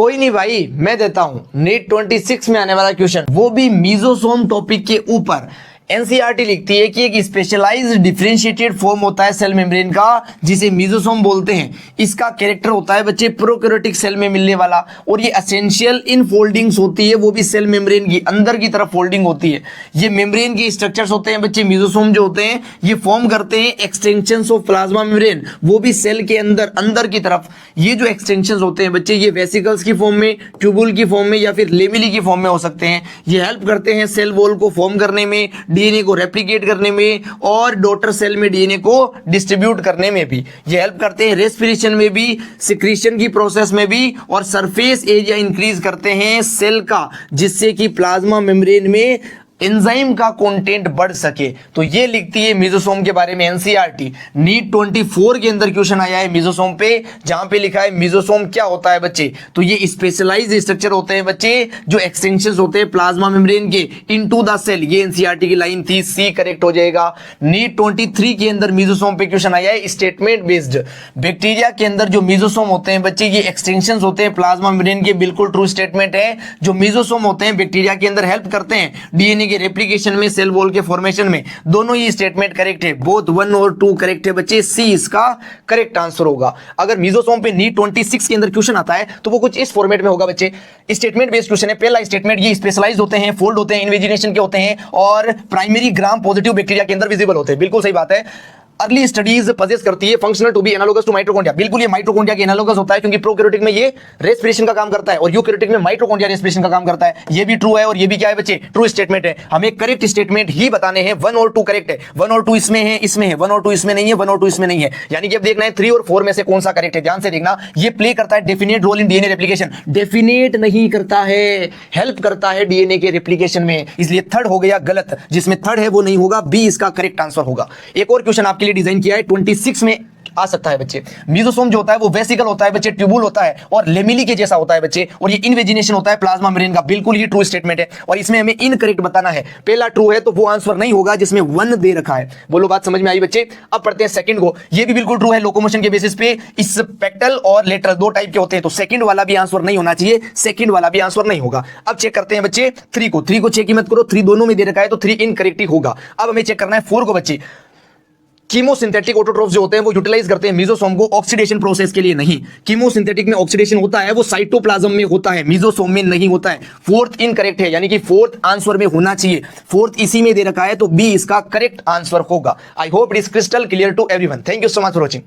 कोई नहीं भाई, मैं देता हूं नीट 26 में आने वाला क्वेश्चन, वो भी मीजोसोम टॉपिक के ऊपर। एनसीईआरटी लिखती है कि एक स्पेशलाइज्ड डिफरेंशिएटेड फॉर्म होता है सेल मेम्ब्रेन का, जिसे मीजोसोम बोलते हैं। इसका कैरेक्टर होता है बच्चे प्रोकैरियोटिक सेल में मिलने वाला, और ये एसेंशियल इन फोल्डिंग्स होती है, वो भी सेल मेम्ब्रेन की अंदर की तरफ फोल्डिंग होती है। ये मेम्ब्रेन के स्ट्रक्चर्स होते हैं बच्चे, मीजोसोम जो होते हैं ये फॉर्म करते हैं एक्सटेंशंस ऑफ प्लाज्मा मेम्ब्रेन, वो भी सेल के अंदर अंदर की तरफ। ये जो एक्सटेंशंस होते हैं बच्चे, ये वेसिकल्स की फॉर्म में, ट्यूबुल की फॉर्म में, या फिर लेमिली की फॉर्म में हो सकते हैं। ये हेल्प करते हैं सेल वॉल को फॉर्म करने में, डीएनए को रेप्लिकेट करने में, और डॉटर सेल में डीएनए को डिस्ट्रीब्यूट करने में भी ये हेल्प करते हैं। रेस्पिरेशन में भी, सिक्रीशन की प्रोसेस में भी, और सरफेस एरिया इंक्रीज करते हैं सेल का, जिससे कि प्लाज्मा मेम्ब्रेन में एंजाइम का कंटेंट बढ़ सके। तो ये लिखती है मीजोसोम के बारे में एनसीईआरटी। नीट 24 के अंदर क्वेश्चन आया है मीजोसोम पे, जहां पे लिखा है मीजोसोम क्या होता है बच्चे। तो ये स्पेशलाइज्ड स्ट्रक्चर होते हैं बच्चे, जो एक्सटेंशंस होते हैं प्लाज्मा मेम्ब्रेन के इनटू द सेल। ये एनसीईआरटी की लाइन थी, सी करेक्ट हो जाएगा। नीट 23 के अंदर मीजोसोम पे क्वेश्चन आया है स्टेटमेंट बेस्ड। बैक्टीरिया के अंदर जो मीजोसोम होते हैं बच्चे, ये एक्सटेंशंस होते हैं प्लाज्मा मेम्ब्रेन के, बिल्कुल ट्रू स्टेटमेंट है। जो मीजोसोम होते हैं बैक्टीरिया के अंदर हेल्प करते हैं डीएनए के रेप्लिकेशन में, सेल वॉल के फॉर्मेशन में। दोनों ही स्टेटमेंट करेक्ट है, बोथ 1 और 2 करेक्ट है बच्चे। सी इसका करेक्ट आंसर होगा। अगर मीजोसोम पे नीट 26 के अंदर क्वेश्चन आता है तो वो कुछ इस फॉर्मेट में होगा बच्चे। स्टेटमेंट बेस्ड क्वेश्चन है। पहला स्टेटमेंट, ये स्पेशलाइज्ड होते हैं, फोल्ड होते हैं, इन्वेजिनेशन के होते हैं, और प्राइमरी ग्राम पॉजिटिव बैक्टीरिया के अंदर विजिबल होते हैं। बिल्कुल सही बात है। अर्ली स्टडीज पजेस करती है functional to be analogous to mitochondria. बिल्कुल ये माइटोकॉन्ड्रिया के एनालोगस होता है, क्योंकि प्रोकैरियोटिक में ये रेस्पिरेशन का काम करता है, और यूकैरियोटिक में माइटोकॉन्ड्रिया रेस्पिरेशन का काम करता है। ये भी ट्रू है, और ये भी क्या है बच्चे, ट्रू स्टेटमेंट है। हमें करेक्ट स्टेटमेंट ही बताने हैं। 1 और 2 करेक्ट है, 1 और 2 इसमें है, इसमें है, 1 और 2 इसमें नहीं है, 1 और 2 इसमें नहीं है। यानी कि अब देखना है 3 और 4 में से कौन सा करेक्ट है। ध्यान से देखना, ये प्ले करता है definite role in DNA replication. Definite नहीं करता है, हेल्प करता है डीएनए के रेप्लिकेशन में, इसलिए थर्ड हो गया गलत। जिसमें थर्ड है वो नहीं होगा, बी इसका करेक्ट आंसर होगा। एक और क्वेश्चन आपके लिए डिजाइन किया है, 26 में आ सकता है बच्चे। मीजोसोम जो होता है वो वेसिकल होता है बच्चे, ट्यूबुल होता है, और लेमिली के जैसा होता है बच्चे, और ये इन्वेजिनेशन होता है प्लाज्मा मेम्ब्रेन का। बिल्कुल ये ट्रू स्टेटमेंट है, और इसमें हमें इनकरेक्ट बताना है। पहला ट्रू है तो वो आंसर नहीं होगा जिसमें 1 दे रखा है। बोलो बात समझ में आई बच्चे। अब पढ़ते हैं सेकंड को। ये भी बिल्कुल ट्रू है, लोकोमोशन के बेसिस पे स्पेक्टल और लेटरल 2 टाइप के होते हैं, तो सेकंड वाला भी आंसर नहीं होना चाहिए, सेकंड वाला भी आंसर नहीं होगा। अब चेक करते हैं बच्चे 3 को। 3 को चेक ही मत करो, 3 दोनों में दे रखा है, तो 3 इनकरेक्ट ही होगा। अब हमें चेक करना है 4 को बच्चे। कीमोसिंथेटिक ऑटोट्रोफ्स जो होते हैं वो यूटिलाइज करते हैं मीजोसोम को ऑक्सीडेशन प्रोसेस के लिए नहीं। कीमोसिंथेटिक में ऑक्सीडेशन होता है, वो साइटोप्लाज्म में होता है, मीजोसोम में नहीं होता है। 4th इनकरेक्ट है, यानी कि 4th आंसर में होना चाहिए। 4th इसी में दे रखा है, तो बी इसका करेक्ट आंसर होगा। I hope it is crystal clear to everyone. Thank you so much for watching.